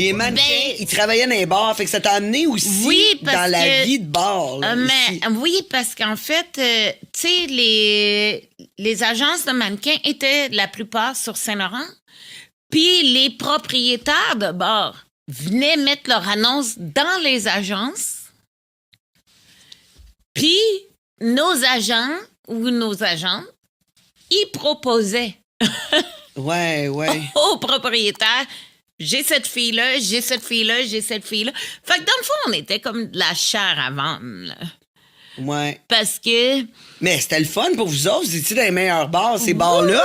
Les mannequins, ils travaillaient dans les bars. Fait que ça t'a amené aussi dans la vie de bar. Là, oui, parce qu'en fait, tu sais, les agences de mannequins étaient la plupart sur Saint-Laurent. Puis les propriétaires de bars venaient mettre leur annonce dans les agences. Puis nos agents ou nos agentes, ils proposaient ouais. aux propriétaires, j'ai cette fille-là, j'ai cette fille-là, j'ai cette fille-là. Fait que dans le fond, on était comme de la chair à vendre. Là. Ouais. Parce que... Mais c'était le fun pour vous autres. Vous étiez dans les meilleurs bars. Ces bars-là,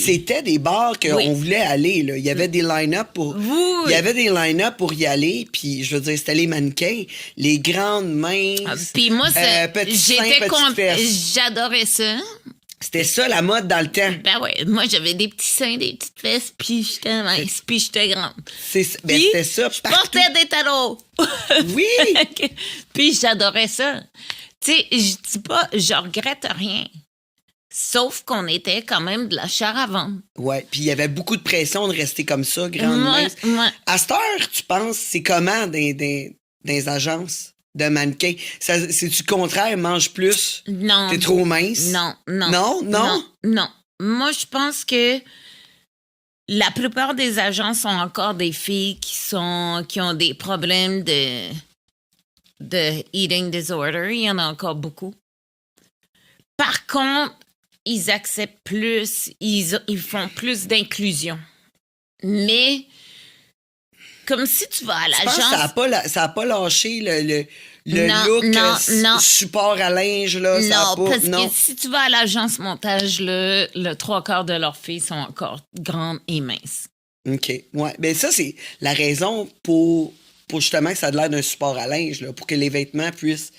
c'était des bars qu'on voulait aller. Là. Il y avait des line-up pour... Il y avait des line-up pour y aller. Puis, je veux dire, c'était les mannequins. Les grandes mains. Puis moi, j'étais j'adorais ça. C'était ça, la mode dans le temps. Ben ouais, moi, j'avais des petits seins, des petites fesses, puis j'étais mince, puis j'étais grande. C'était ça. Je portais des talons. Oui! Puis j'adorais ça. Tu sais, je dis pas, je regrette rien. Sauf qu'on était quand même de la chair à vendre. Ouais, puis il y avait beaucoup de pression de rester comme ça, grande mince. À cette heure, tu penses, c'est comment dans les agences de mannequins? C'est-tu le contraire, mange plus? Non. T'es trop mince? Non. Non. Moi, je pense que la plupart des agences sont encore des filles qui ont des problèmes de eating disorder. Il y en a encore beaucoup. Par contre, ils acceptent plus, ils font plus d'inclusion. Mais, comme si tu vas à l'agence... Ça n'a pas lâché le look support à linge, là? Que si tu vas à l'agence montage, le 3/4 de leurs filles sont encore grandes et minces. OK, ouais. Ben ça, c'est la raison pour justement que ça a l'air d'un support à linge, là, pour que les vêtements puissent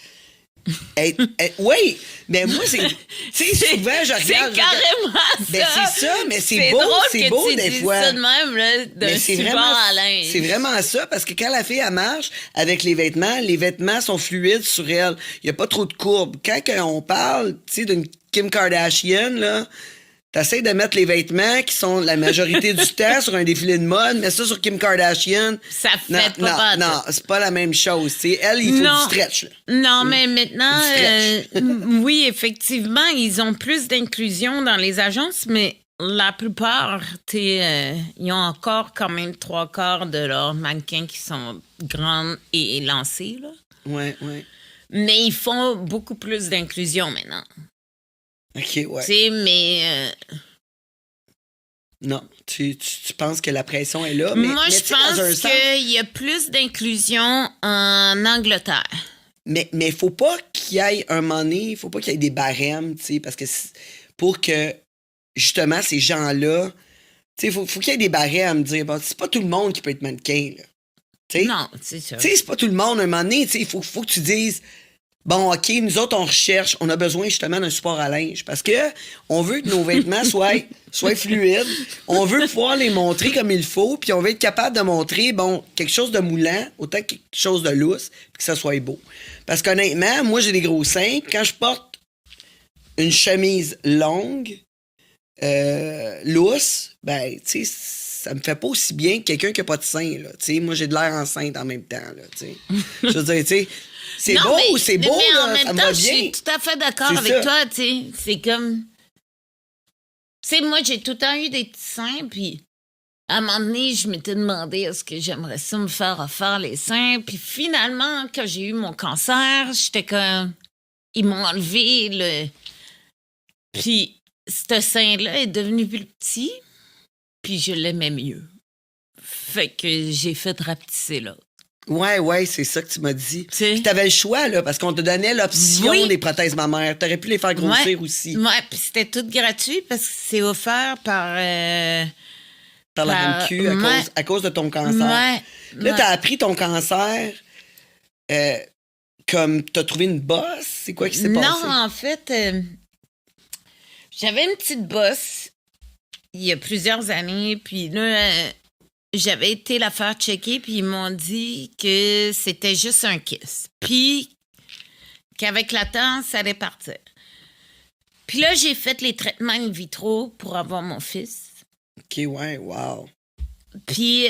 être oui, mais moi, c'est... Tu sais, souvent, je regarde... C'est carrément ça! Ben, c'est ça, mais c'est beau, c'est beau des fois. C'est drôle que tu dises ça de même, là, d'un support à linge. C'est vraiment ça, parce que quand la fille, elle marche avec les vêtements sont fluides sur elle. Il n'y a pas trop de courbes. Quand on parle, tu sais, d'une Kim Kardashian, là... T'essayes de mettre les vêtements qui sont la majorité du temps sur un défilé de mode, mais ça sur Kim Kardashian... Ça fait pas Non, c'est pas la même chose. T'sais. Elle, il faut du stretch. Là. Non, mais maintenant, oui, effectivement, ils ont plus d'inclusion dans les agences, mais la plupart, ils ont encore quand même 3/4 de leurs mannequins qui sont grandes et élancées. Là. Ouais. Mais ils font beaucoup plus d'inclusion maintenant. OK, ouais. Tu sais, mais... Non, tu penses que la pression est là, moi, je pense qu'il y a plus d'inclusion en Angleterre. Mais il faut pas qu'il y ait un moment donné, il faut pas qu'il y ait des barèmes, tu sais, parce que pour que, justement, ces gens-là, tu sais, faut qu'il y ait des barèmes, dire, bon, c'est pas tout le monde qui peut être mannequin, là. T'sais? Non, c'est ça. Tu sais, c'est pas tout le monde, un moment donné, tu sais, il faut que tu dises... Bon, OK, nous autres, on a besoin justement d'un support à linge parce que on veut que nos vêtements soient fluides, on veut pouvoir les montrer comme il faut, puis on veut être capable de montrer, bon, quelque chose de moulant, autant que quelque chose de lousse, puis que ça soit beau. Parce qu'honnêtement, moi, j'ai des gros seins, quand je porte une chemise longue, lousse, ben, tu sais, ça me fait pas aussi bien que quelqu'un qui a pas de seins, là. Tu sais, moi, j'ai de l'air enceinte en même temps, là, tu sais. Je veux dire, tu sais... C'est beau, mais là, en même ça temps, va je bien. suis tout à fait d'accord avec toi, tu sais. C'est comme... Tu sais, moi, j'ai tout le temps eu des petits seins, puis à un moment donné, je m'étais demandé est-ce que j'aimerais ça me faire refaire les seins, puis finalement, quand j'ai eu mon cancer, j'étais comme... Ils m'ont enlevé le... Puis ce sein-là est devenu plus petit, puis je l'aimais mieux. Fait que j'ai fait rapetisser l'autre. Ouais, c'est ça que tu m'as dit. Puis t'avais le choix, là, parce qu'on te donnait l'option des prothèses mammaires. T'aurais pu les faire grossir aussi. Ouais, puis c'était tout gratuit parce que c'est offert par la RAMQ à cause de ton cancer. Là, t'as appris ton cancer comme t'as trouvé une bosse. C'est quoi qui s'est passé? Non, en fait, j'avais une petite bosse il y a plusieurs années, puis là... J'avais été la faire checker, puis ils m'ont dit que c'était juste un kiss. Puis qu'avec le temps, ça allait partir. Puis là, j'ai fait les traitements in vitro pour avoir mon fils. OK, ouais, wow. Puis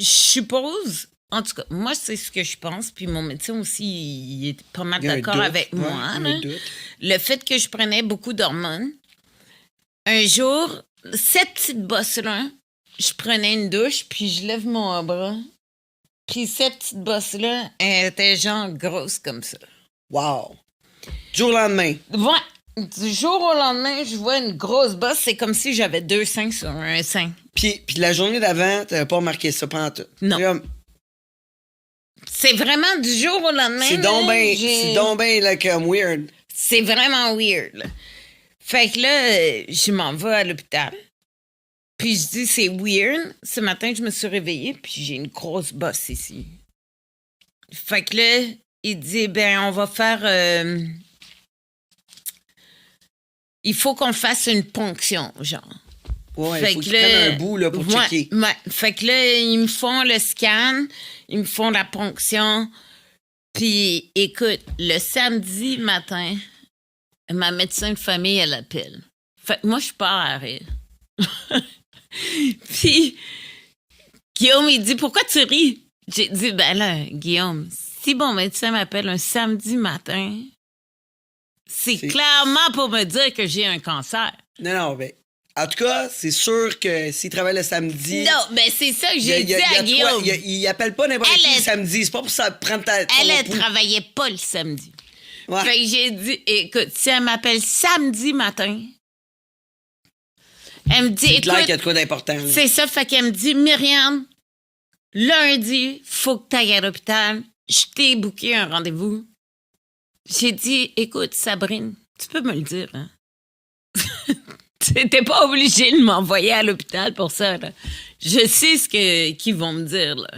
je suppose, en tout cas, moi, c'est ce que je pense, puis mon médecin aussi, il est pas mal d'accord avec moi. Le fait que je prenais beaucoup d'hormones, un jour, cette petite bosse-là, je prenais une douche, puis je lève mon bras, puis cette petite bosse-là, elle était genre grosse comme ça. Wow! Du jour au lendemain. Ouais. Du jour au lendemain, je vois une grosse bosse. C'est comme si j'avais 2 seins sur un sein. Puis la journée d'avant, t'avais pas remarqué ça pendant tout. Non. C'est vraiment du jour au lendemain. C'est donc ben là, comme weird. C'est vraiment weird. Là. Fait que là, je m'en vais à l'hôpital. Puis je dis, c'est weird. Ce matin, je me suis réveillée, puis j'ai une grosse bosse ici. Fait que là, il dit, ben, on va faire... il faut qu'on fasse une ponction, genre. Ouais, il faut qu'ils prennent un bout là, pour checker. Ouais. Fait que là, ils me font le scan, ils me font la ponction. Puis, écoute, le samedi matin, ma médecin de famille, elle appelle. Fait que moi, je pars à rire. Puis, Guillaume, il dit, pourquoi tu ris? J'ai dit, ben là, Guillaume, si mon médecin m'appelle un samedi matin, c'est clairement pour me dire que j'ai un cancer. Non, ben, en tout cas, c'est sûr que s'il travaille le samedi... Non, mais c'est ça que j'ai dit à Guillaume. Il appelle pas n'importe qui le samedi. C'est pas pour ça prendre ta... Elle travaillait pas le samedi. Ouais. Fait que j'ai dit, écoute, si elle m'appelle samedi matin, elle me dit, c'est écoute... clair qu'il y a de quoi d'important. Là. C'est ça, fait qu'elle me dit, Myriam, lundi, faut que tu ailles à l'hôpital. Je t'ai booké un rendez-vous. J'ai dit, écoute, Sabrine, tu peux me le dire, hein? T'es pas obligé de m'envoyer à l'hôpital pour ça, là. Je sais qu'ils vont me dire, là.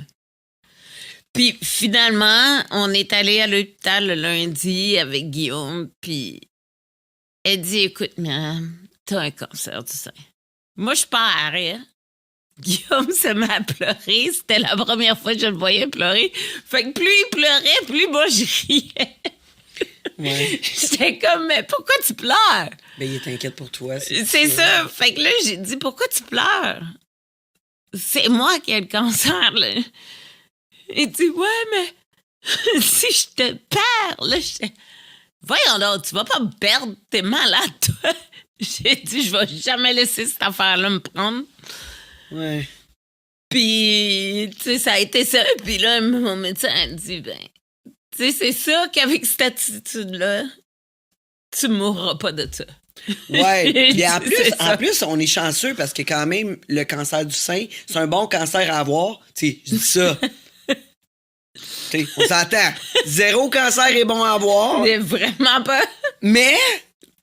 Puis finalement, on est allé à l'hôpital le lundi avec Guillaume, puis elle dit, écoute, Myriam, t'as un cancer du sein. Moi, je pars à rire. Guillaume se met à pleurer. C'était la première fois que je le voyais pleurer. Fait que plus il pleurait, plus moi, je riais. Ouais. J'étais comme, mais pourquoi tu pleures? Ben, il est inquiète pour toi. C'est ça. Fait que là, j'ai dit, pourquoi tu pleures? C'est moi qui ai le cancer, là. Il dit, ouais, mais si je te perds, là, voyons donc, tu vas pas me perdre, t'es malade, toi. J'ai dit, je vais jamais laisser cette affaire-là me prendre. Ouais. Puis, tu sais, ça a été ça. Puis là, mon médecin a dit, ben, tu sais, c'est ça qu'avec cette attitude-là, tu mourras pas de ça. Ouais. Puis en plus, on est chanceux parce que quand même, le cancer du sein, c'est un bon cancer à avoir. Tu sais, je dis ça. T'sais, on s'entend. 0 cancer est bon à avoir. Mais vraiment pas.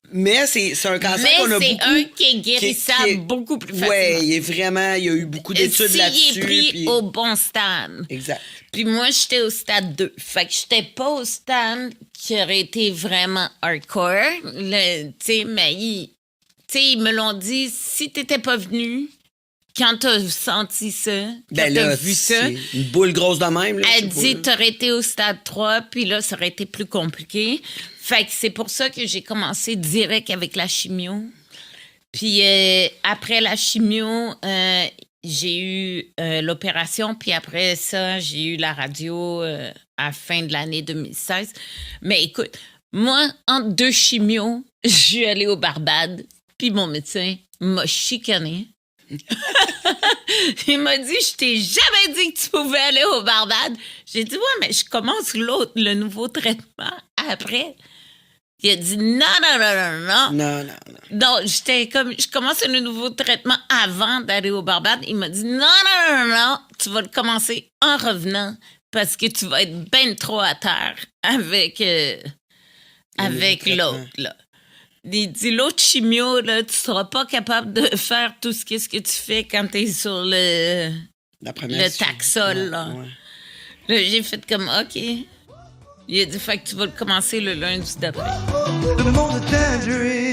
Mais c'est un cancer qu'on a beaucoup. Mais c'est un qui est guérissable beaucoup plus facilement. Ouais, il y a eu beaucoup d'études là-dessus. S'il est pris au bon stade. Exact. Puis moi, j'étais au stade 2. Fait que j'étais pas au stade qui aurait été vraiment hardcore. Tu sais, mais ils me l'ont dit, si t'étais pas venu, quand t'as senti ça, quand t'as vu ça... une boule grosse de même. Là, elle dit, t'aurais été au stade 3, puis là, ça aurait été plus compliqué. Fait que c'est pour ça que j'ai commencé direct avec la chimio. Puis après la chimio, j'ai eu l'opération, puis après ça, j'ai eu la radio à la fin de l'année 2016. Mais écoute, moi, entre 2 chimios, je suis allée au Barbade, puis mon médecin m'a chicané. Il m'a dit, je t'ai jamais dit que tu pouvais aller au Barbade. J'ai dit, ouais, mais je commence le nouveau traitement après. Il a dit, non. Non. Donc, j'étais comme, je commence le nouveau traitement avant d'aller au Barbade. Il m'a dit, non, tu vas le commencer en revenant parce que tu vas être ben trop à terre avec l'autre, là. Il dit, l'autre chimio, là, tu seras pas capable de faire tout ce que tu fais quand t'es sur le Taxol, là. Ouais. Là, j'ai fait comme, OK. Il a dit, fait que tu vas le commencer le lundi d'après. Le monde est dangereux.